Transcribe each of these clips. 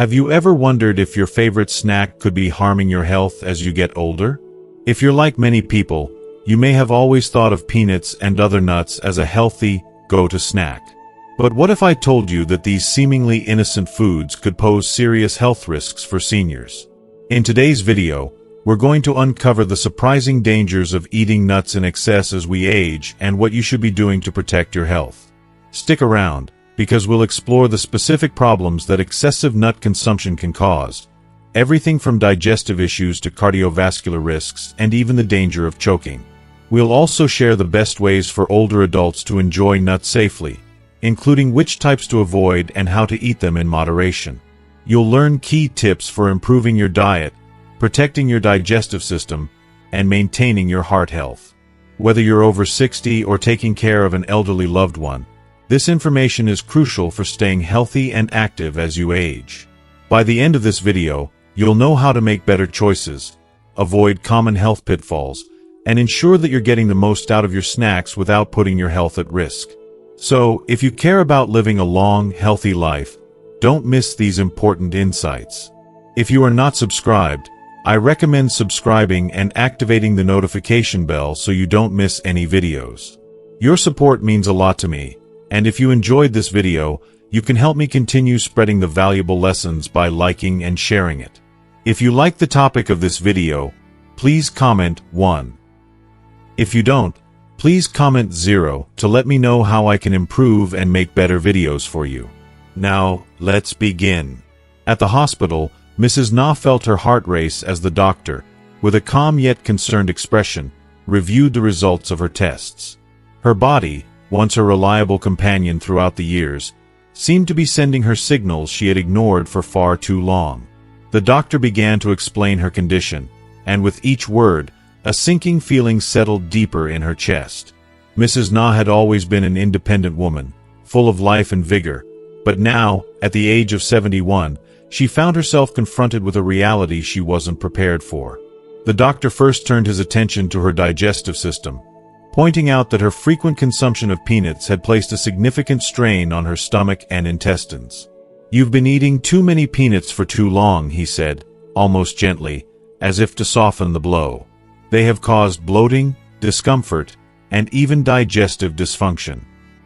Have you ever wondered if your favorite snack could be harming your health as you get older? If you're like many people, you may have always thought of peanuts and other nuts as a healthy, go-to snack. But what if I told you that these seemingly innocent foods could pose serious health risks for seniors? In today's video, we're going to uncover the surprising dangers of eating nuts in excess as we age and what you should be doing to protect your health. Stick around, because we'll explore the specific problems that excessive nut consumption can cause, everything from digestive issues to cardiovascular risks and even the danger of choking. We'll also share the best ways for older adults to enjoy nuts safely, including which types to avoid and how to eat them in moderation. You'll learn key tips for improving your diet, protecting your digestive system, and maintaining your heart health. Whether you're over 60 or taking care of an elderly loved one, this information is crucial for staying healthy and active as you age. By the end of this video, you'll know how to make better choices, avoid common health pitfalls, and ensure that you're getting the most out of your snacks without putting your health at risk. So, if you care about living a long, healthy life, don't miss these important insights. If you are not subscribed, I recommend subscribing and activating the notification bell so you don't miss any videos. Your support means a lot to me, and if you enjoyed this video, you can help me continue spreading the valuable lessons by liking and sharing it. If you like the topic of this video, please comment 1. If you don't, please comment 0 to let me know how I can improve and make better videos for you. Now, let's begin. At the hospital, Mrs. Na felt her heart race as the doctor, with a calm yet concerned expression, reviewed the results of her tests. Her body, once a reliable companion throughout the years, seemed to be sending her signals she had ignored for far too long. The doctor began to explain her condition, and with each word, a sinking feeling settled deeper in her chest. Mrs. Na had always been an independent woman, full of life and vigor, but now, at the age of 71, she found herself confronted with a reality she wasn't prepared for. The doctor first turned his attention to her digestive system, pointing out that her frequent consumption of peanuts had placed a significant strain on her stomach and intestines. "You've been eating too many peanuts for too long," he said, almost gently, as if to soften the blow. "They have caused bloating, discomfort, and even digestive dysfunction.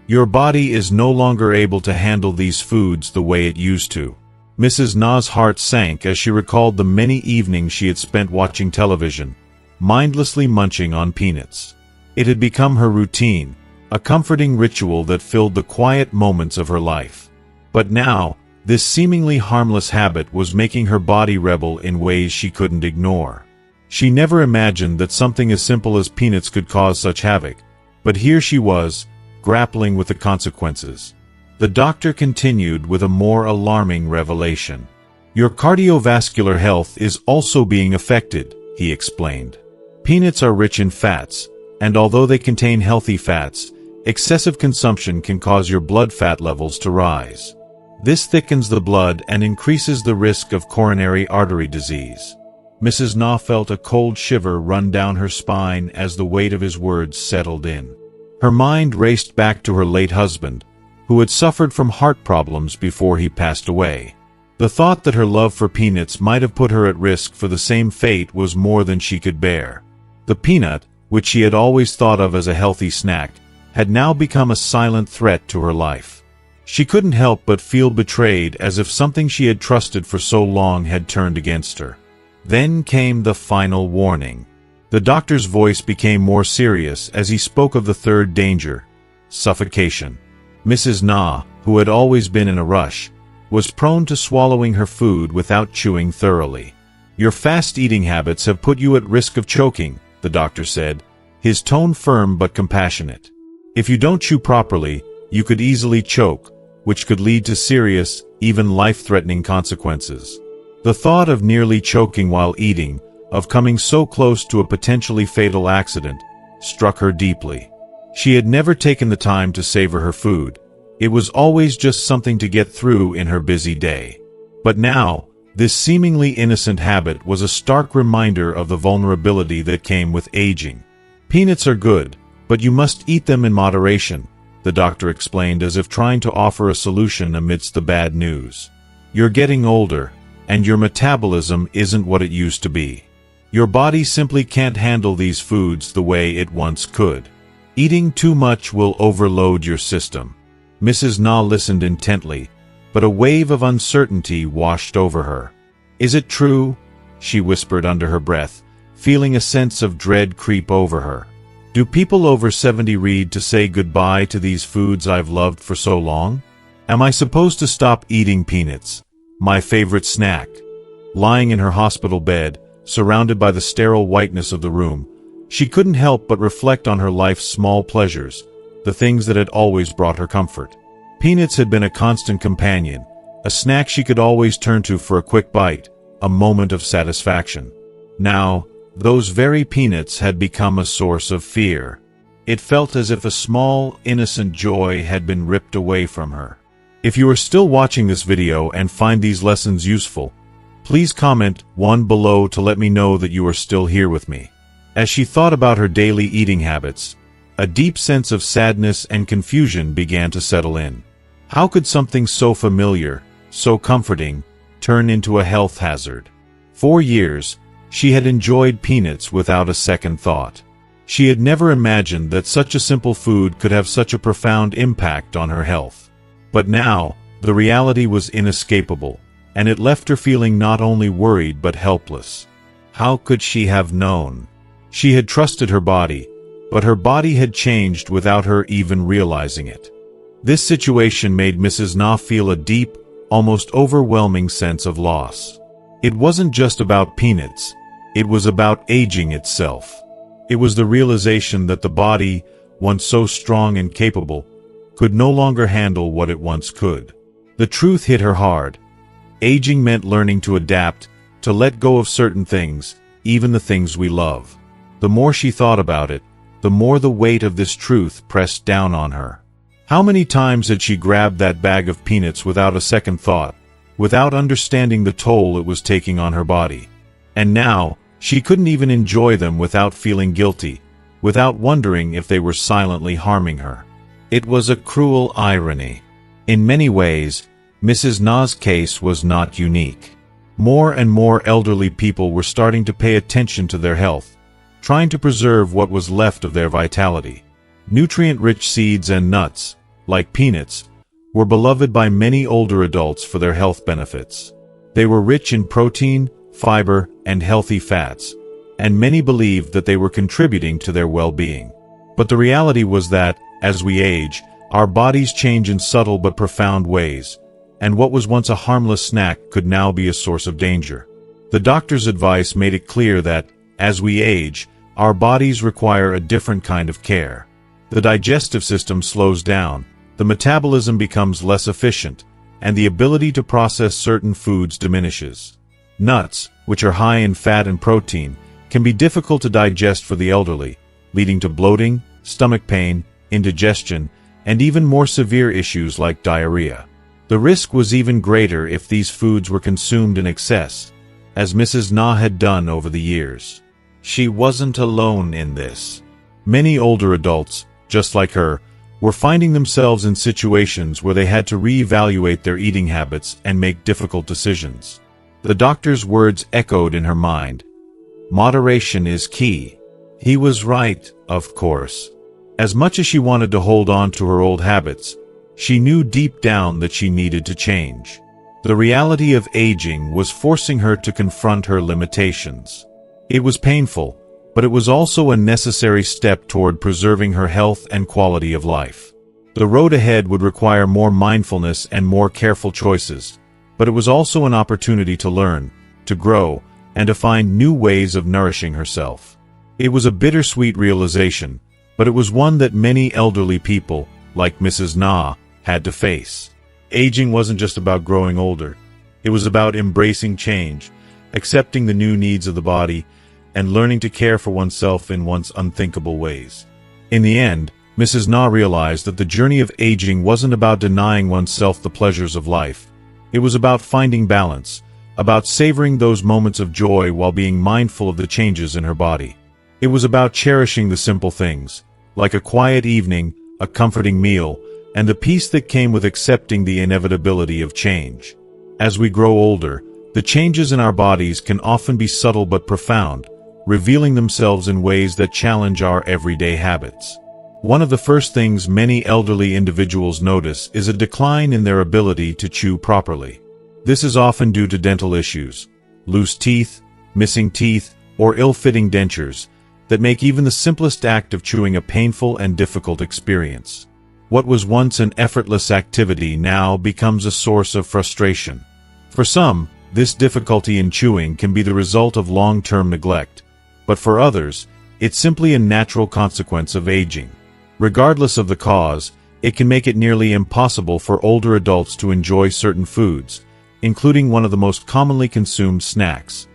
Your body is no longer able to handle these foods the way it used to." Mrs. Na's heart sank as she recalled the many evenings she had spent watching television, mindlessly munching on peanuts. It had become her routine, a comforting ritual that filled the quiet moments of her life. But now, this seemingly harmless habit was making her body rebel in ways she couldn't ignore. She never imagined that something as simple as peanuts could cause such havoc, but here she was, grappling with the consequences. The doctor continued with a more alarming revelation. "Your cardiovascular health is also being affected," he explained. "Peanuts are rich in fats, and although they contain healthy fats, excessive consumption can cause your blood fat levels to rise. This thickens the blood and increases the risk of coronary artery disease." Mrs. Na felt a cold shiver run down her spine as the weight of his words settled in. Her mind raced back to her late husband, who had suffered from heart problems before he passed away. The thought that her love for peanuts might have put her at risk for the same fate was more than she could bear. The peanut, which she had always thought of as a healthy snack, had now become a silent threat to her life. She couldn't help but feel betrayed, as if something she had trusted for so long had turned against her. Then came the final warning. The doctor's voice became more serious as he spoke of the third danger: suffocation. Mrs. Na, who had always been in a rush, was prone to swallowing her food without chewing thoroughly. "Your fast eating habits have put you at risk of choking," the doctor said, his tone firm but compassionate. "If you don't chew properly, you could easily choke, which could lead to serious, even life-threatening consequences." The thought of nearly choking while eating, of coming so close to a potentially fatal accident, struck her deeply. She had never taken the time to savor her food. It was always just something to get through in her busy day. But now, this seemingly innocent habit was a stark reminder of the vulnerability that came with aging. "Peanuts are good, but you must eat them in moderation," the doctor explained, as if trying to offer a solution amidst the bad news. You're getting older, and your metabolism isn't what it used to be. Your body simply can't handle these foods the way it once could. Eating too much will overload your system." Mrs. Na listened intently, but a wave of uncertainty washed over her. "Is it true?" she whispered under her breath, feeling a sense of dread creep over her. "Do people over 70 read to say goodbye to these foods I've loved for so long? Am I supposed to stop eating peanuts, my favorite snack?" Lying in her hospital bed, surrounded by the sterile whiteness of the room, she couldn't help but reflect on her life's small pleasures, the things that had always brought her comfort. Peanuts had been a constant companion, a snack she could always turn to for a quick bite, a moment of satisfaction. Now, those very peanuts had become a source of fear. It felt as if a small, innocent joy had been ripped away from her. If you are still watching this video and find these lessons useful, please comment 1 below to let me know that you are still here with me. As she thought about her daily eating habits, a deep sense of sadness and confusion began to settle in. How could something so familiar, so comforting, turn into a health hazard? For years, she had enjoyed peanuts without a second thought. She had never imagined that such a simple food could have such a profound impact on her health. But now, the reality was inescapable, and it left her feeling not only worried but helpless. How could she have known? She had trusted her body, but her body had changed without her even realizing it. This situation made Mrs. Na feel a deep, almost overwhelming sense of loss. It wasn't just about peanuts, it was about aging itself. It was the realization that the body, once so strong and capable, could no longer handle what it once could. The truth hit her hard. Aging meant learning to adapt, to let go of certain things, even the things we love. The more she thought about it, the more the weight of this truth pressed down on her. How many times had she grabbed that bag of peanuts without a second thought, without understanding the toll it was taking on her body? And now, she couldn't even enjoy them without feeling guilty, without wondering if they were silently harming her. It was a cruel irony. In many ways, Mrs. Na's case was not unique. More and more elderly people were starting to pay attention to their health, trying to preserve what was left of their vitality. Nutrient-rich seeds and nuts, like peanuts, were beloved by many older adults for their health benefits. They were rich in protein, fiber, and healthy fats, and many believed that they were contributing to their well-being. But the reality was that, as we age, our bodies change in subtle but profound ways, and what was once a harmless snack could now be a source of danger. The doctor's advice made it clear that, as we age, our bodies require a different kind of care. The digestive system slows down, the metabolism becomes less efficient, and the ability to process certain foods diminishes. Nuts, which are high in fat and protein, can be difficult to digest for the elderly, leading to bloating, stomach pain, indigestion, and even more severe issues like diarrhea. The risk was even greater if these foods were consumed in excess, as Mrs. Na had done over the years. She wasn't alone in this. Many older adults, just like her, were finding themselves in situations where they had to reevaluate their eating habits and make difficult decisions. The doctor's words echoed in her mind. Moderation is key. He was right, of course. As much as she wanted to hold on to her old habits, she knew deep down that she needed to change. The reality of aging was forcing her to confront her limitations. It was painful, but it was also a necessary step toward preserving her health and quality of life. The road ahead would require more mindfulness and more careful choices, but it was also an opportunity to learn, to grow, and to find new ways of nourishing herself. It was a bittersweet realization, but it was one that many elderly people, like Mrs. Na, had to face. Aging wasn't just about growing older. It was about embracing change, accepting the new needs of the body, and learning to care for oneself in once unthinkable ways. In the end, Mrs. Na realized that the journey of aging wasn't about denying oneself the pleasures of life. It was about finding balance, about savoring those moments of joy while being mindful of the changes in her body. It was about cherishing the simple things, like a quiet evening, a comforting meal, and the peace that came with accepting the inevitability of change. As we grow older, the changes in our bodies can often be subtle but profound, revealing themselves in ways that challenge our everyday habits. One of the first things many elderly individuals notice is a decline in their ability to chew properly. This is often due to dental issues, loose teeth, missing teeth, or ill-fitting dentures, that make even the simplest act of chewing a painful and difficult experience. What was once an effortless activity now becomes a source of frustration. For some, this difficulty in chewing can be the result of long-term neglect, but for others, it's simply a natural consequence of aging. Regardless of the cause, it can make it nearly impossible for older adults to enjoy certain foods, including one of the most commonly consumed snacks: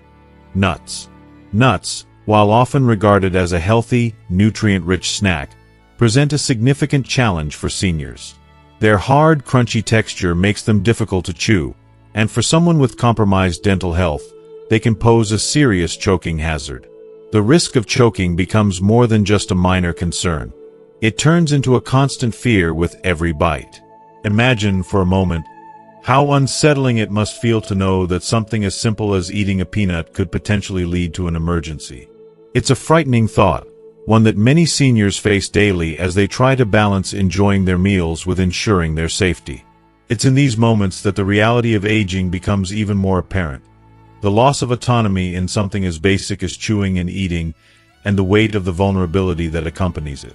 nuts. Nuts, while often regarded as a healthy, nutrient-rich snack, present a significant challenge for seniors. Their hard, crunchy texture makes them difficult to chew, and for someone with compromised dental health, they can pose a serious choking hazard. The risk of choking becomes more than just a minor concern. It turns into a constant fear with every bite. Imagine, for a moment, how unsettling it must feel to know that something as simple as eating a peanut could potentially lead to an emergency. It's a frightening thought, one that many seniors face daily as they try to balance enjoying their meals with ensuring their safety. It's in these moments that the reality of aging becomes even more apparent. The loss of autonomy in something as basic as chewing and eating, and the weight of the vulnerability that accompanies it.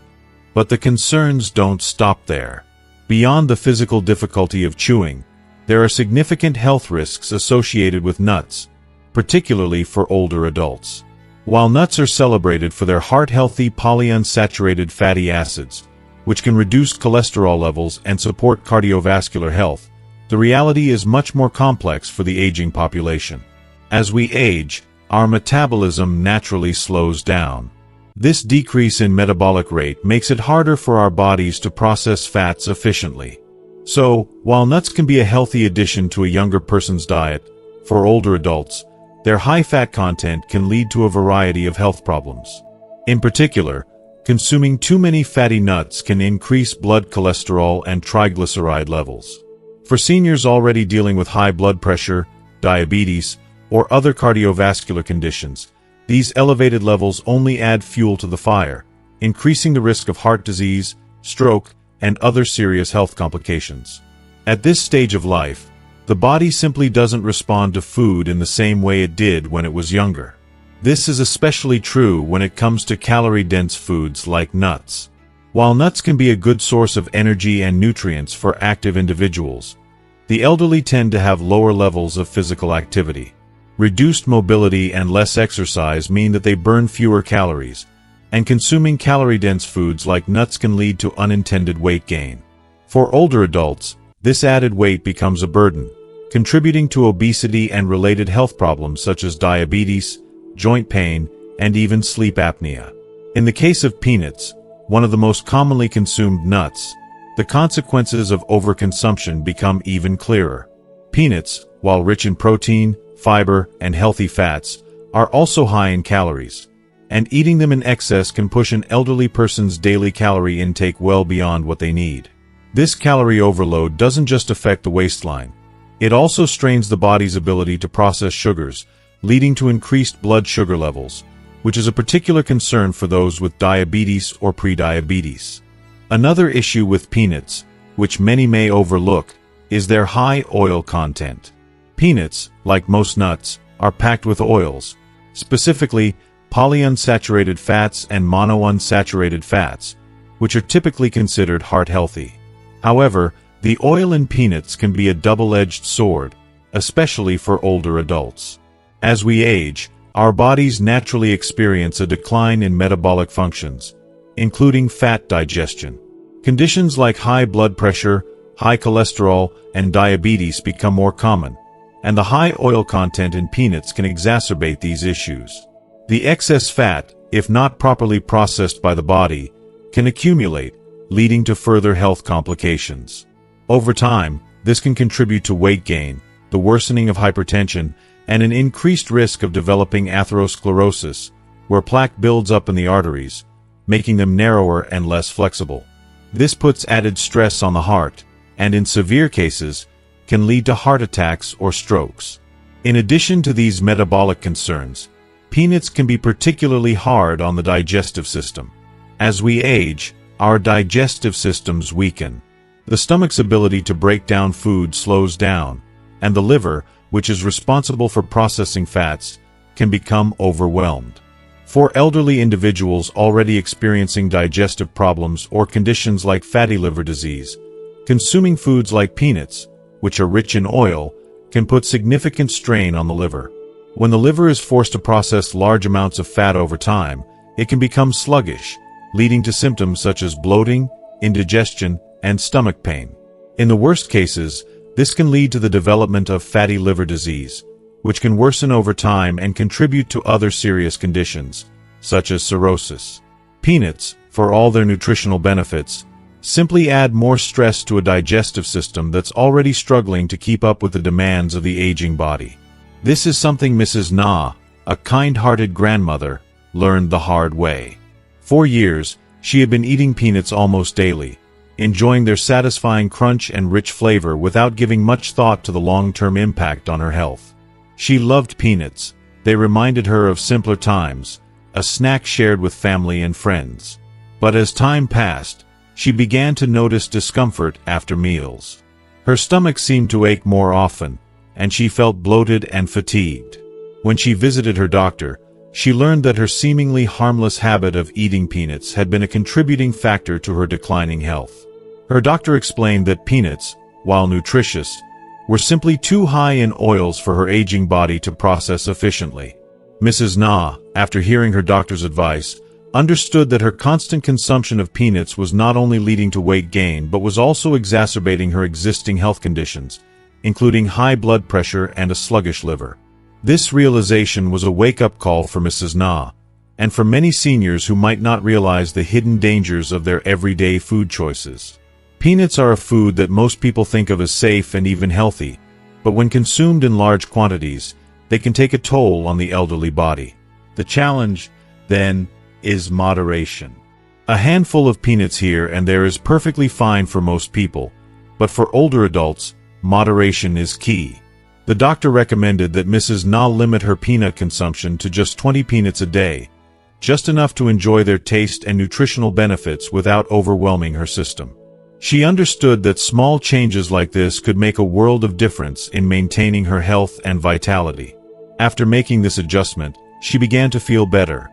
But the concerns don't stop there. Beyond the physical difficulty of chewing, there are significant health risks associated with nuts, particularly for older adults. While nuts are celebrated for their heart-healthy polyunsaturated fatty acids, which can reduce cholesterol levels and support cardiovascular health, the reality is much more complex for the aging population. As we age, our metabolism naturally slows down. This decrease in metabolic rate makes it harder for our bodies to process fats efficiently. So, while nuts can be a healthy addition to a younger person's diet, for older adults, their high fat content can lead to a variety of health problems. In particular, consuming too many fatty nuts can increase blood cholesterol and triglyceride levels. For seniors already dealing with high blood pressure, diabetes, or other cardiovascular conditions, these elevated levels only add fuel to the fire, increasing the risk of heart disease, stroke, and other serious health complications. At this stage of life, the body simply doesn't respond to food in the same way it did when it was younger. This is especially true when it comes to calorie-dense foods like nuts. While nuts can be a good source of energy and nutrients for active individuals, the elderly tend to have lower levels of physical activity. Reduced mobility and less exercise mean that they burn fewer calories, and consuming calorie-dense foods like nuts can lead to unintended weight gain. For older adults, this added weight becomes a burden, contributing to obesity and related health problems such as diabetes, joint pain, and even sleep apnea. In the case of peanuts, one of the most commonly consumed nuts, the consequences of overconsumption become even clearer. Peanuts, while rich in protein, fiber, and healthy fats, are also high in calories, and eating them in excess can push an elderly person's daily calorie intake well beyond what they need. This calorie overload doesn't just affect the waistline. It also strains the body's ability to process sugars, leading to increased blood sugar levels, which is a particular concern for those with diabetes or prediabetes. Another issue with peanuts, which many may overlook, is their high oil content. Peanuts, like most nuts, are packed with oils, specifically polyunsaturated fats and monounsaturated fats, which are typically considered heart-healthy. However, the oil in peanuts can be a double-edged sword, especially for older adults. As we age, our bodies naturally experience a decline in metabolic functions, including fat digestion. Conditions like high blood pressure, high cholesterol, and diabetes become more common, and the high oil content in peanuts can exacerbate these issues. The excess fat, if not properly processed by the body, can accumulate, leading to further health complications. Over time, this can contribute to weight gain, the worsening of hypertension, and an increased risk of developing atherosclerosis, where plaque builds up in the arteries, making them narrower and less flexible. This puts added stress on the heart, and in severe cases, can lead to heart attacks or strokes. In addition to these metabolic concerns, peanuts can be particularly hard on the digestive system. As we age, our digestive systems weaken. The stomach's ability to break down food slows down, and the liver, which is responsible for processing fats, can become overwhelmed. For elderly individuals already experiencing digestive problems or conditions like fatty liver disease, consuming foods like peanuts, which are rich in oil, can put significant strain on the liver. When the liver is forced to process large amounts of fat over time, it can become sluggish, leading to symptoms such as bloating, indigestion, and stomach pain. In the worst cases, this can lead to the development of fatty liver disease, which can worsen over time and contribute to other serious conditions, such as cirrhosis. Peanuts, for all their nutritional benefits, simply add more stress to a digestive system that's already struggling to keep up with the demands of the aging body. This is something Mrs. Na, a kind-hearted grandmother, learned the hard way. For years, she had been eating peanuts almost daily, enjoying their satisfying crunch and rich flavor without giving much thought to the long-term impact on her health. She loved peanuts. They reminded her of simpler times, a snack shared with family and friends. But as time passed, she began to notice discomfort after meals. Her stomach seemed to ache more often, and she felt bloated and fatigued. When she visited her doctor, she learned that her seemingly harmless habit of eating peanuts had been a contributing factor to her declining health. Her doctor explained that peanuts, while nutritious, were simply too high in oils for her aging body to process efficiently. Mrs. Na, after hearing her doctor's advice, understood that her constant consumption of peanuts was not only leading to weight gain but was also exacerbating her existing health conditions, including high blood pressure and a sluggish liver. This realization was a wake-up call for Mrs. Na, and for many seniors who might not realize the hidden dangers of their everyday food choices. Peanuts are a food that most people think of as safe and even healthy, but when consumed in large quantities, they can take a toll on the elderly body. The challenge, then, is moderation. A handful of peanuts here and there is perfectly fine for most people, but for older adults, moderation is key. The doctor recommended that Mrs. Na limit her peanut consumption to just 20 peanuts a day, just enough to enjoy their taste and nutritional benefits without overwhelming her system. She understood that small changes like this could make a world of difference in maintaining her health and vitality. After making this adjustment, she began to feel better.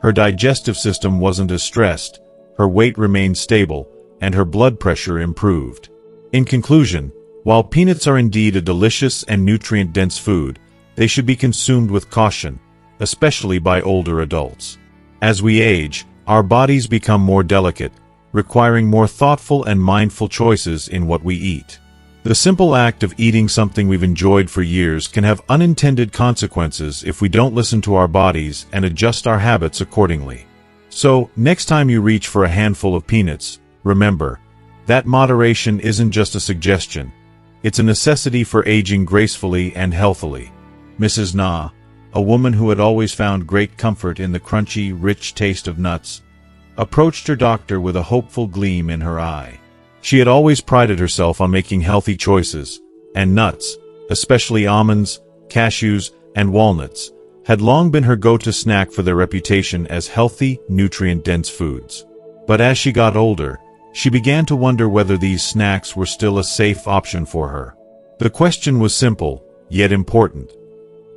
Her digestive system wasn't as stressed, her weight remained stable, and her blood pressure improved. In conclusion, while peanuts are indeed a delicious and nutrient-dense food, they should be consumed with caution, especially by older adults. As we age, our bodies become more delicate, requiring more thoughtful and mindful choices in what we eat. The simple act of eating something we've enjoyed for years can have unintended consequences if we don't listen to our bodies and adjust our habits accordingly. So, next time you reach for a handful of peanuts, remember, that moderation isn't just a suggestion. It's a necessity for aging gracefully and healthily. Mrs. Na, a woman who had always found great comfort in the crunchy, rich taste of nuts, approached her doctor with a hopeful gleam in her eye. She had always prided herself on making healthy choices, and nuts, especially almonds, cashews, and walnuts, had long been her go-to snack for their reputation as healthy, nutrient-dense foods. But as she got older, she began to wonder whether these snacks were still a safe option for her. The question was simple, yet important.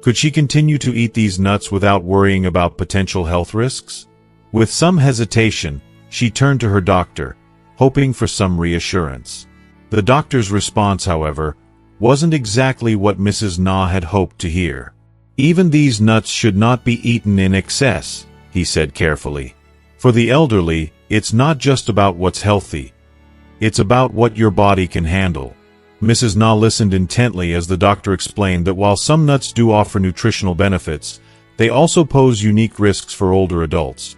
Could she continue to eat these nuts without worrying about potential health risks? With some hesitation, she turned to her doctor, hoping for some reassurance. The doctor's response, however, wasn't exactly what Mrs. Na had hoped to hear. Even these nuts should not be eaten in excess, he said carefully. For the elderly, it's not just about what's healthy. It's about what your body can handle. Mrs. Na listened intently as the doctor explained that while some nuts do offer nutritional benefits, they also pose unique risks for older adults.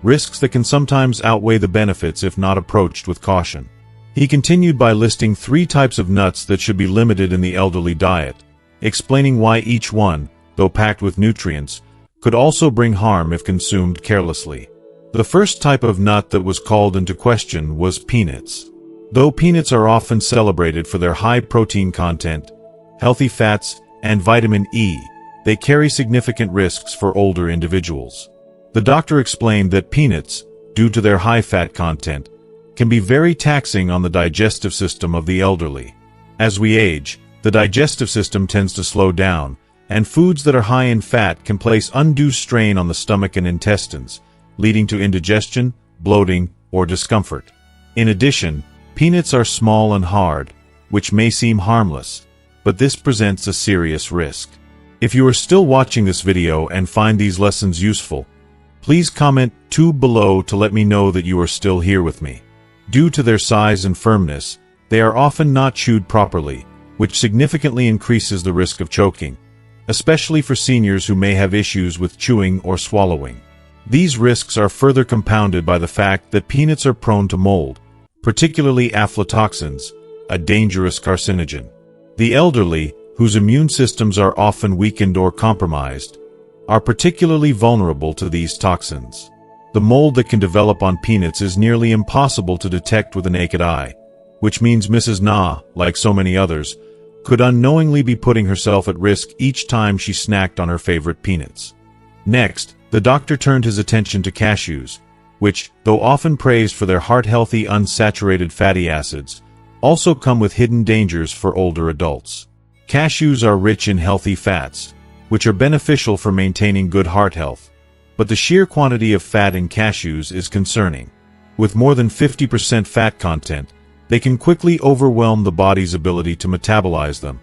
Risks that can sometimes outweigh the benefits if not approached with caution. He continued by listing 3 types of nuts that should be limited in the elderly diet, explaining why each one, though packed with nutrients, could also bring harm if consumed carelessly. The first type of nut that was called into question was peanuts. Though peanuts are often celebrated for their high protein content, healthy fats, and vitamin E, they carry significant risks for older individuals. The doctor explained that peanuts, due to their high fat content, can be very taxing on the digestive system of the elderly. As we age, the digestive system tends to slow down, and foods that are high in fat can place undue strain on the stomach and intestines, leading to indigestion, bloating, or discomfort. In addition, peanuts are small and hard, which may seem harmless, but this presents a serious risk. If you are still watching this video and find these lessons useful, please comment 2 below to let me know that you are still here with me. Due to their size and firmness, they are often not chewed properly, which significantly increases the risk of choking, especially for seniors who may have issues with chewing or swallowing. These risks are further compounded by the fact that peanuts are prone to mold, particularly aflatoxins, a dangerous carcinogen. The elderly, whose immune systems are often weakened or compromised, are particularly vulnerable to these toxins. The mold that can develop on peanuts is nearly impossible to detect with the naked eye, which means Mrs. Na, like so many others, could unknowingly be putting herself at risk each time she snacked on her favorite peanuts. Next, the doctor turned his attention to cashews, which, though often praised for their heart-healthy unsaturated fatty acids, also come with hidden dangers for older adults. Cashews are rich in healthy fats, which are beneficial for maintaining good heart health, but the sheer quantity of fat in cashews is concerning. With more than 50% fat content, they can quickly overwhelm the body's ability to metabolize them,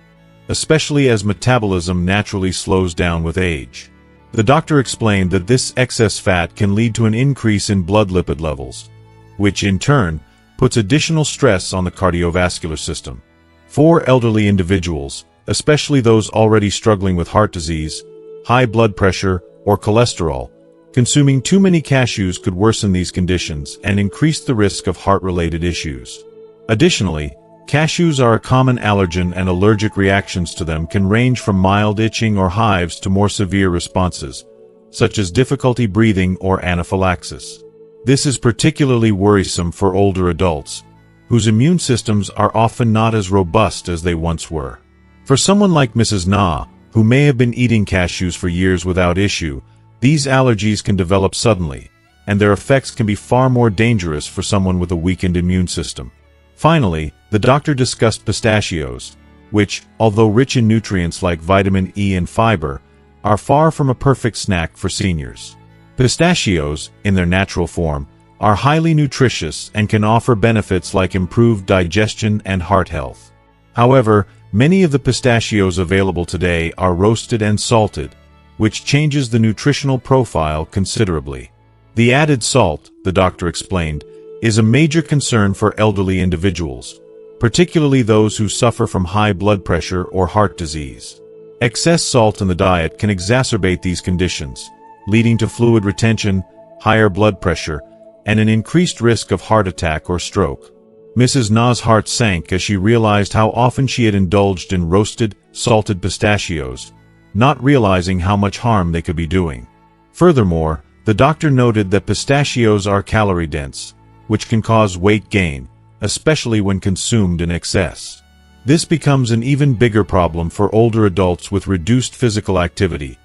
especially as metabolism naturally slows down with age. The doctor explained that this excess fat can lead to an increase in blood lipid levels, which in turn puts additional stress on the cardiovascular system. For elderly individuals, especially those already struggling with heart disease, high blood pressure, or cholesterol, consuming too many cashews could worsen these conditions and increase the risk of heart-related issues. Additionally, cashews are a common allergen, and allergic reactions to them can range from mild itching or hives to more severe responses, such as difficulty breathing or anaphylaxis. This is particularly worrisome for older adults, whose immune systems are often not as robust as they once were. For someone like Mrs. Na, who may have been eating cashews for years without issue, these allergies can develop suddenly, and their effects can be far more dangerous for someone with a weakened immune system. Finally, the doctor discussed pistachios, which, although rich in nutrients like vitamin E and fiber, are far from a perfect snack for seniors. Pistachios, in their natural form, are highly nutritious and can offer benefits like improved digestion and heart health. However, many of the pistachios available today are roasted and salted, which changes the nutritional profile considerably. The added salt, the doctor explained, is a major concern for elderly individuals, particularly those who suffer from high blood pressure or heart disease. Excess salt in the diet can exacerbate these conditions, leading to fluid retention, higher blood pressure, and an increased risk of heart attack or stroke. Mrs. Na's heart sank as she realized how often she had indulged in roasted, salted pistachios, not realizing how much harm they could be doing. Furthermore, the doctor noted that pistachios are calorie-dense, which can cause weight gain, especially when consumed in excess. This becomes an even bigger problem for older adults with reduced physical activity,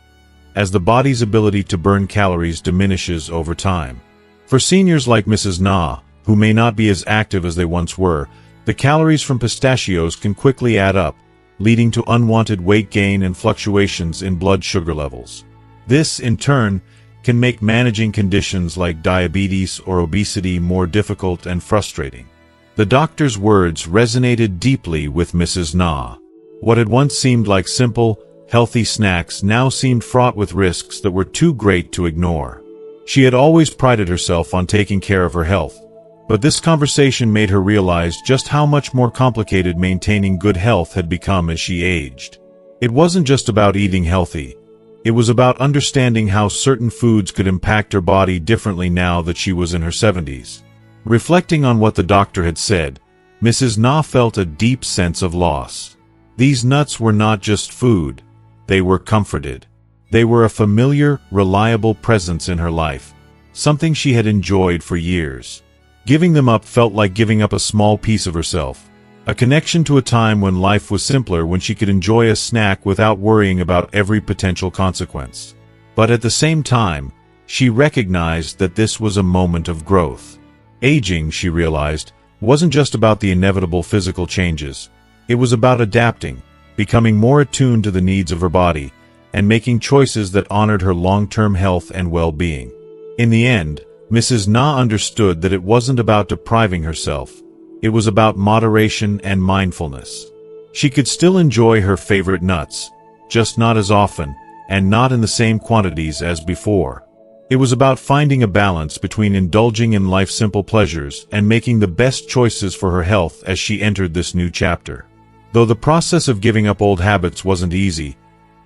as the body's ability to burn calories diminishes over time. For seniors like Mrs. Na, who may not be as active as they once were, the calories from pistachios can quickly add up, leading to unwanted weight gain and fluctuations in blood sugar levels. This, in turn, can make managing conditions like diabetes or obesity more difficult and frustrating. The doctor's words resonated deeply with Mrs. Na. What had once seemed like simple, healthy snacks now seemed fraught with risks that were too great to ignore. She had always prided herself on taking care of her health, but this conversation made her realize just how much more complicated maintaining good health had become as she aged. It wasn't just about eating healthy. It was about understanding how certain foods could impact her body differently now that she was in her 70s. Reflecting on what the doctor had said, Mrs. Na felt a deep sense of loss. These nuts were not just food, they were comforted. They were a familiar, reliable presence in her life, something she had enjoyed for years. Giving them up felt like giving up a small piece of herself. A connection to a time when life was simpler, when she could enjoy a snack without worrying about every potential consequence. But at the same time, she recognized that this was a moment of growth. Aging, she realized, wasn't just about the inevitable physical changes. It was about adapting, becoming more attuned to the needs of her body, and making choices that honored her long-term health and well-being. In the end, Mrs. Na understood that it wasn't about depriving herself. It was about moderation and mindfulness. She could still enjoy her favorite nuts, just not as often, and not in the same quantities as before. It was about finding a balance between indulging in life's simple pleasures and making the best choices for her health as she entered this new chapter. Though the process of giving up old habits wasn't easy,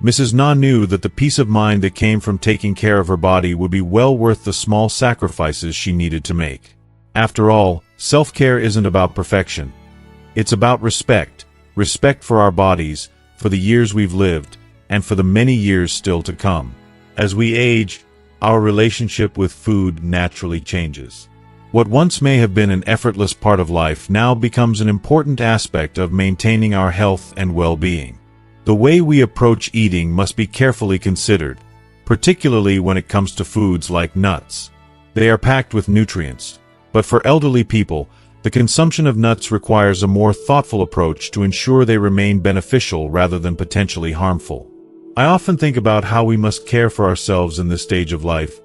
Mrs. Na knew that the peace of mind that came from taking care of her body would be well worth the small sacrifices she needed to make. After all, self-care isn't about perfection. It's about respect. Respect for our bodies, for the years we've lived, and for the many years still to come. As we age, our relationship with food naturally changes. What once may have been an effortless part of life now becomes an important aspect of maintaining our health and well-being. The way we approach eating must be carefully considered, particularly when it comes to foods like nuts. They are packed with nutrients, but for elderly people, the consumption of nuts requires a more thoughtful approach to ensure they remain beneficial rather than potentially harmful. I often think about how we must care for ourselves in this stage of life,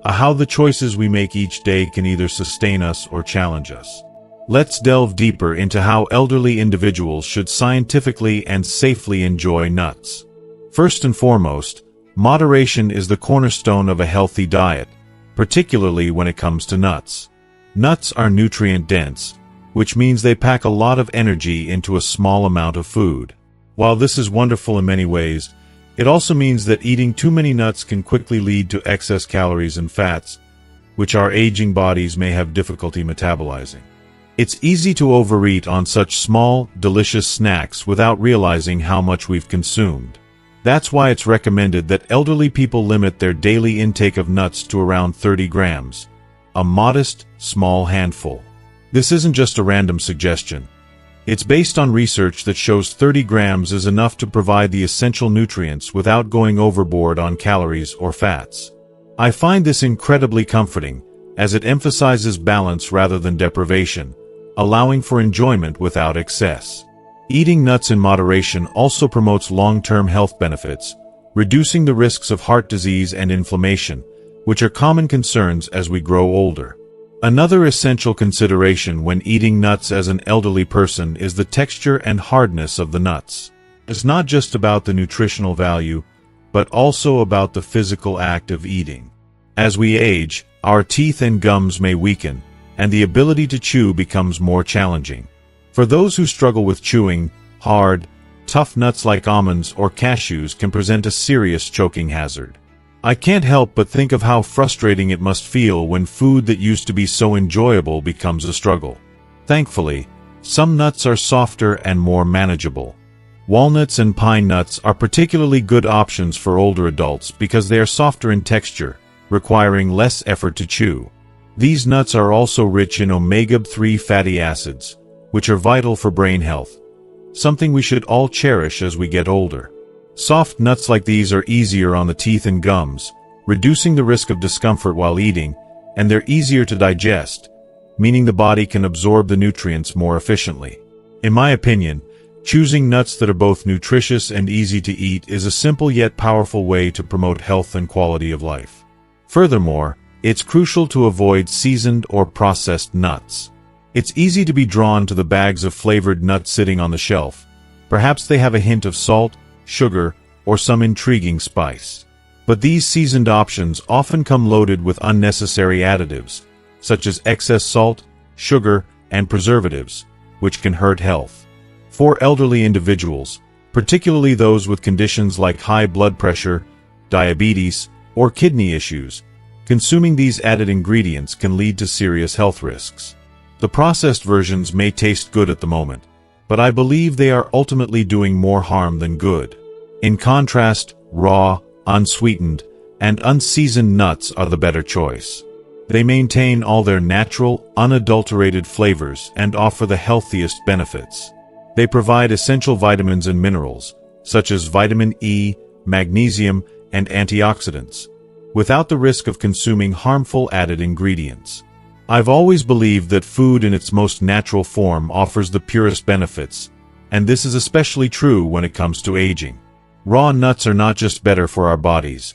how the choices we make each day can either sustain us or challenge us. Let's delve deeper into how elderly individuals should scientifically and safely enjoy nuts. First and foremost, moderation is the cornerstone of a healthy diet, particularly when it comes to nuts. Nuts are nutrient-dense, which means they pack a lot of energy into a small amount of food. While this is wonderful in many ways, it also means that eating too many nuts can quickly lead to excess calories and fats, which our aging bodies may have difficulty metabolizing. It's easy to overeat on such small, delicious snacks without realizing how much we've consumed. That's why it's recommended that elderly people limit their daily intake of nuts to around 30 grams, a modest, small handful. This isn't just a random suggestion. It's based on research that shows 30 grams is enough to provide the essential nutrients without going overboard on calories or fats. I find this incredibly comforting, as it emphasizes balance rather than deprivation, allowing for enjoyment without excess. Eating nuts in moderation also promotes long-term health benefits, reducing the risks of heart disease and inflammation, which are common concerns as we grow older. Another essential consideration when eating nuts as an elderly person is the texture and hardness of the nuts. It's not just about the nutritional value, but also about the physical act of eating. As we age, our teeth and gums may weaken, and the ability to chew becomes more challenging. For those who struggle with chewing, hard, tough nuts like almonds or cashews can present a serious choking hazard. I can't help but think of how frustrating it must feel when food that used to be so enjoyable becomes a struggle. Thankfully, some nuts are softer and more manageable. Walnuts and pine nuts are particularly good options for older adults because they are softer in texture, requiring less effort to chew. These nuts are also rich in omega-3 fatty acids, which are vital for brain health, something we should all cherish as we get older. Soft nuts like these are easier on the teeth and gums, reducing the risk of discomfort while eating, and they're easier to digest, meaning the body can absorb the nutrients more efficiently. In my opinion, choosing nuts that are both nutritious and easy to eat is a simple yet powerful way to promote health and quality of life. Furthermore, it's crucial to avoid seasoned or processed nuts. It's easy to be drawn to the bags of flavored nuts sitting on the shelf. Perhaps they have a hint of salt, sugar, or some intriguing spice. But these seasoned options often come loaded with unnecessary additives, such as excess salt, sugar, and preservatives, which can hurt health. For elderly individuals, particularly those with conditions like high blood pressure, diabetes, or kidney issues, consuming these added ingredients can lead to serious health risks. The processed versions may taste good at the moment, but I believe they are ultimately doing more harm than good. In contrast, raw, unsweetened, and unseasoned nuts are the better choice. They maintain all their natural, unadulterated flavors and offer the healthiest benefits. They provide essential vitamins and minerals, such as vitamin E, magnesium, and antioxidants, without the risk of consuming harmful added ingredients. I've always believed that food in its most natural form offers the purest benefits, and this is especially true when it comes to aging. Raw nuts are not just better for our bodies.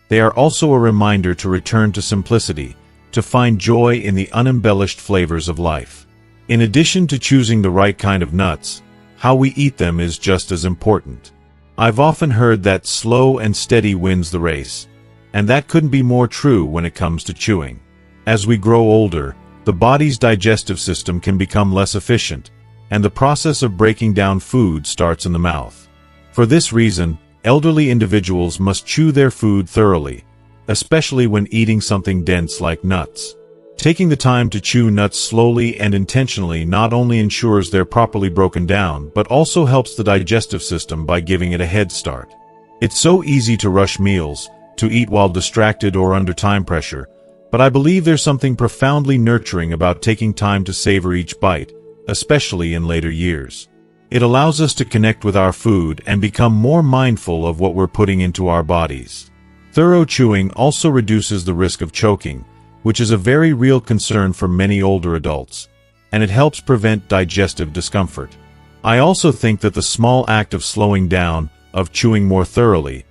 They are also a reminder to return to simplicity, to find joy in the unembellished flavors of life. In addition to choosing the right kind of nuts, how we eat them is just as important. I've often heard that slow and steady wins the race, and that couldn't be more true when it comes to chewing. As we grow older, the body's digestive system can become less efficient, and the process of breaking down food starts in the mouth. For this reason, elderly individuals must chew their food thoroughly, especially when eating something dense like nuts. Taking the time to chew nuts slowly and intentionally not only ensures they're properly broken down, but also helps the digestive system by giving it a head start. It's so easy to rush meals, to eat while distracted or under time pressure, but I believe there's something profoundly nurturing about taking time to savor each bite, especially in later years. It allows us to connect with our food and become more mindful of what we're putting into our bodies. Thorough chewing also reduces the risk of choking, which is a very real concern for many older adults, and it helps prevent digestive discomfort. I also think that the small act of slowing down, of chewing more thoroughly,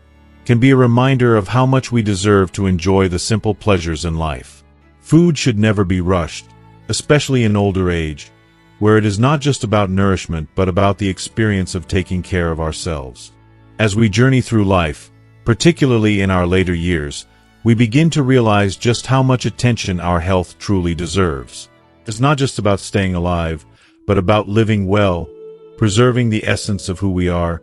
can be a reminder of how much we deserve to enjoy the simple pleasures in life. Food should never be rushed, especially in older age, where it is not just about nourishment but about the experience of taking care of ourselves. As we journey through life, particularly in our later years, we begin to realize just how much attention our health truly deserves. It's not just about staying alive, but about living well, preserving the essence of who we are,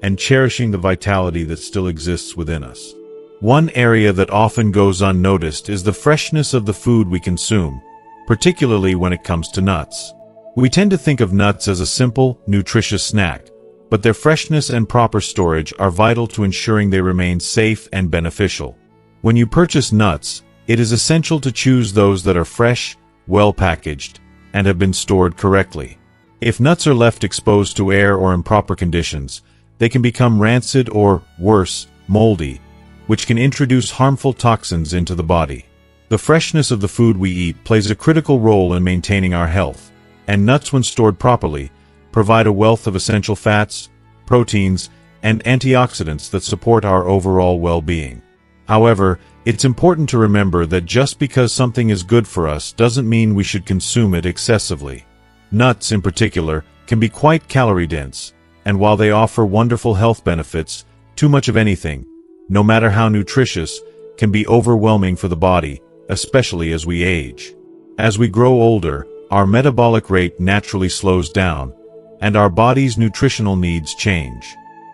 and cherishing the vitality that still exists within us. One area that often goes unnoticed is the freshness of the food we consume, particularly when it comes to nuts. We tend to think of nuts as a simple, nutritious snack, but their freshness and proper storage are vital to ensuring they remain safe and beneficial. When you purchase nuts, it is essential to choose those that are fresh, well packaged, and have been stored correctly. If nuts are left exposed to air or improper conditions, they can become rancid or, worse, moldy, which can introduce harmful toxins into the body. The freshness of the food we eat plays a critical role in maintaining our health, and nuts, when stored properly, provide a wealth of essential fats, proteins, and antioxidants that support our overall well-being. However, it's important to remember that just because something is good for us doesn't mean we should consume it excessively. Nuts, in particular, can be quite calorie-dense, and while they offer wonderful health benefits, too much of anything, no matter how nutritious, can be overwhelming for the body, especially as we age. As we grow older, our metabolic rate naturally slows down, and our body's nutritional needs change.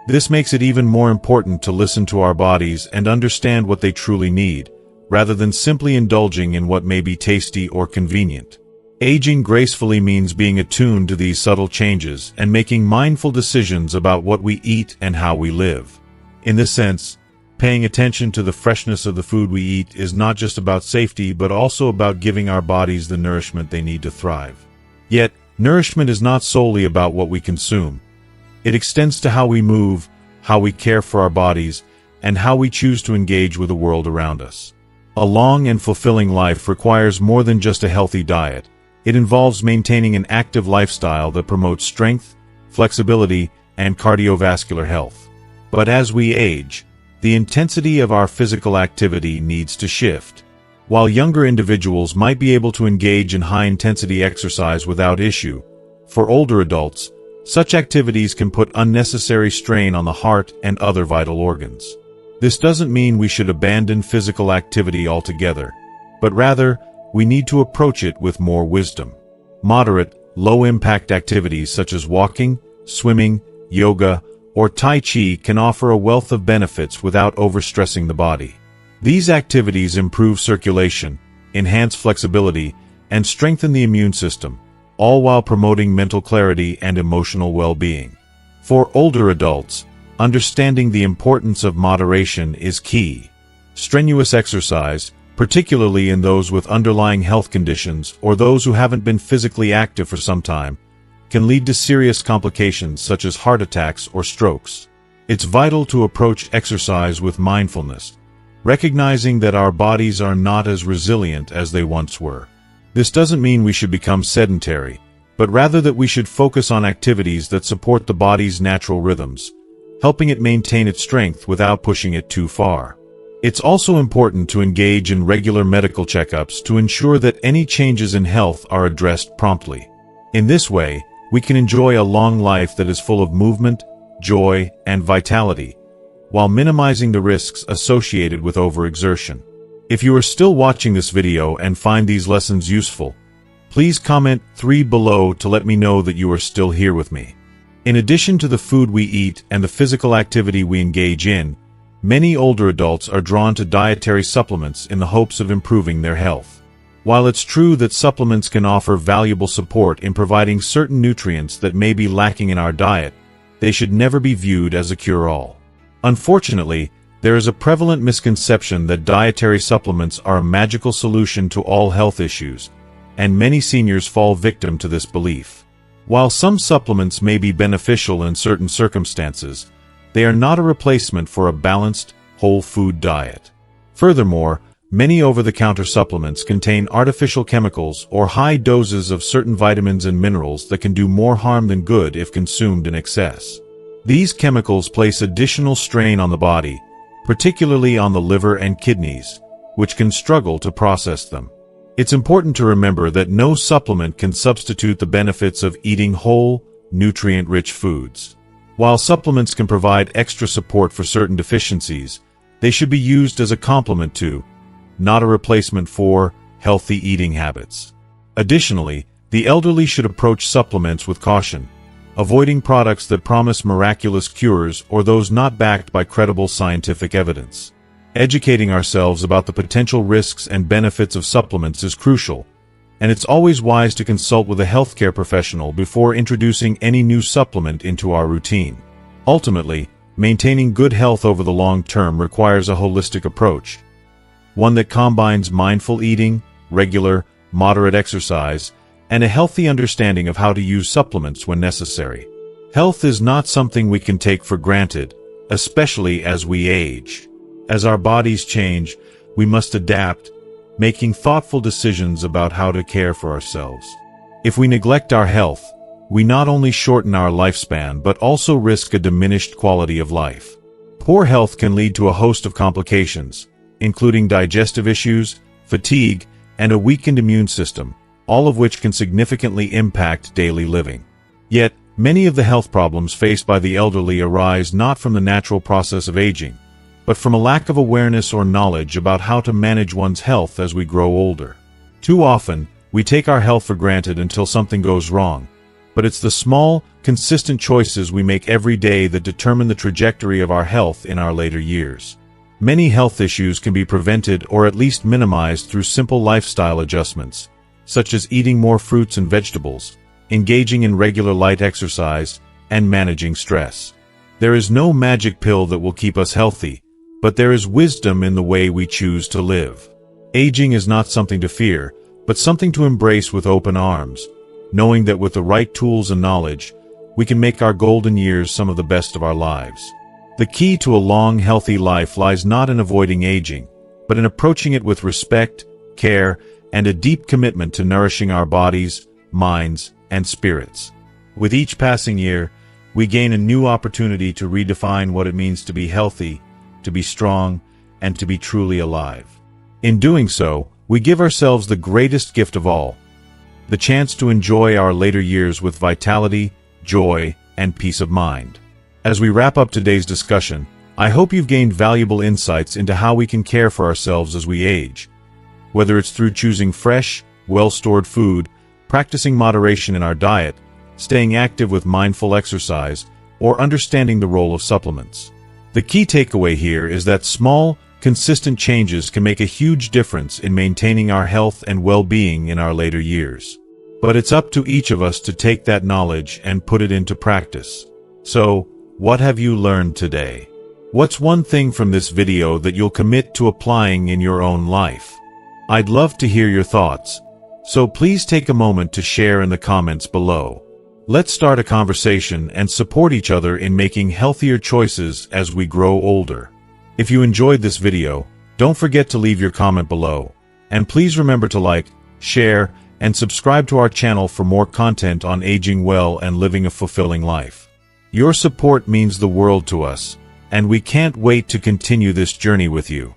This makes it even more important to listen to our bodies and understand what they truly need, rather than simply indulging in what may be tasty or convenient. Aging gracefully means being attuned to these subtle changes and making mindful decisions about what we eat and how we live. In this sense, paying attention to the freshness of the food we eat is not just about safety but also about giving our bodies the nourishment they need to thrive. Yet, nourishment is not solely about what we consume. It extends to how we move, how we care for our bodies, and how we choose to engage with the world around us. A long and fulfilling life requires more than just a healthy diet. It involves maintaining an active lifestyle that promotes strength, flexibility, and cardiovascular health. But as we age, the intensity of our physical activity needs to shift. While younger individuals might be able to engage in high-intensity exercise without issue, for older adults, such activities can put unnecessary strain on the heart and other vital organs. This doesn't mean we should abandon physical activity altogether, but rather, we need to approach it with more wisdom. Moderate, low-impact activities such as walking, swimming, yoga, or Tai Chi can offer a wealth of benefits without overstressing the body. These activities improve circulation, enhance flexibility, and strengthen the immune system, all while promoting mental clarity and emotional well-being. For older adults, understanding the importance of moderation is key. Strenuous exercise, particularly in those with underlying health conditions or those who haven't been physically active for some time, can lead to serious complications such as heart attacks or strokes. It's vital to approach exercise with mindfulness, recognizing that our bodies are not as resilient as they once were. This doesn't mean we should become sedentary, but rather that we should focus on activities that support the body's natural rhythms, helping it maintain its strength without pushing it too far. It's also important to engage in regular medical checkups to ensure that any changes in health are addressed promptly. In this way, we can enjoy a long life that is full of movement, joy, and vitality, while minimizing the risks associated with overexertion. If you are still watching this video and find these lessons useful, please comment 3 below to let me know that you are still here with me. In addition to the food we eat and the physical activity we engage in, many older adults are drawn to dietary supplements in the hopes of improving their health. While it's true that supplements can offer valuable support in providing certain nutrients that may be lacking in our diet, they should never be viewed as a cure-all. Unfortunately, there is a prevalent misconception that dietary supplements are a magical solution to all health issues, and many seniors fall victim to this belief. While some supplements may be beneficial in certain circumstances, they are not a replacement for a balanced, whole food diet. Furthermore, many over-the-counter supplements contain artificial chemicals or high doses of certain vitamins and minerals that can do more harm than good if consumed in excess. These chemicals place additional strain on the body, particularly on the liver and kidneys, which can struggle to process them. It's important to remember that no supplement can substitute the benefits of eating whole, nutrient-rich foods. While supplements can provide extra support for certain deficiencies, they should be used as a complement to, not a replacement for, healthy eating habits. Additionally, the elderly should approach supplements with caution, avoiding products that promise miraculous cures or those not backed by credible scientific evidence. Educating ourselves about the potential risks and benefits of supplements is crucial, and it's always wise to consult with a healthcare professional before introducing any new supplement into our routine. Ultimately, maintaining good health over the long term requires a holistic approach, one that combines mindful eating, regular, moderate exercise, and a healthy understanding of how to use supplements when necessary. Health is not something we can take for granted, especially as we age. As our bodies change, we must adapt, making thoughtful decisions about how to care for ourselves. If we neglect our health, we not only shorten our lifespan but also risk a diminished quality of life. Poor health can lead to a host of complications, including digestive issues, fatigue, and a weakened immune system, all of which can significantly impact daily living. Yet, many of the health problems faced by the elderly arise not from the natural process of aging, but from a lack of awareness or knowledge about how to manage one's health as we grow older. Too often, we take our health for granted until something goes wrong, but it's the small, consistent choices we make every day that determine the trajectory of our health in our later years. Many health issues can be prevented or at least minimized through simple lifestyle adjustments, such as eating more fruits and vegetables, engaging in regular light exercise, and managing stress. There is no magic pill that will keep us healthy, but there is wisdom in the way we choose to live. Aging is not something to fear, but something to embrace with open arms, knowing that with the right tools and knowledge, we can make our golden years some of the best of our lives. The key to a long, healthy life lies not in avoiding aging, but in approaching it with respect, care, and a deep commitment to nourishing our bodies, minds, and spirits. With each passing year, we gain a new opportunity to redefine what it means to be healthy, to be strong, and to be truly alive. In doing so, we give ourselves the greatest gift of all, the chance to enjoy our later years with vitality, joy, and peace of mind. As we wrap up today's discussion, I hope you've gained valuable insights into how we can care for ourselves as we age. Whether it's through choosing fresh, well-stored food, practicing moderation in our diet, staying active with mindful exercise, or understanding the role of supplements. The key takeaway here is that small, consistent changes can make a huge difference in maintaining our health and well-being in our later years. But it's up to each of us to take that knowledge and put it into practice. So, what have you learned today? What's one thing from this video that you'll commit to applying in your own life? I'd love to hear your thoughts. So please take a moment to share in the comments below. Let's start a conversation and support each other in making healthier choices as we grow older. If you enjoyed this video, don't forget to leave your comment below. And please remember to like, share, and subscribe to our channel for more content on aging well and living a fulfilling life. Your support means the world to us, and we can't wait to continue this journey with you.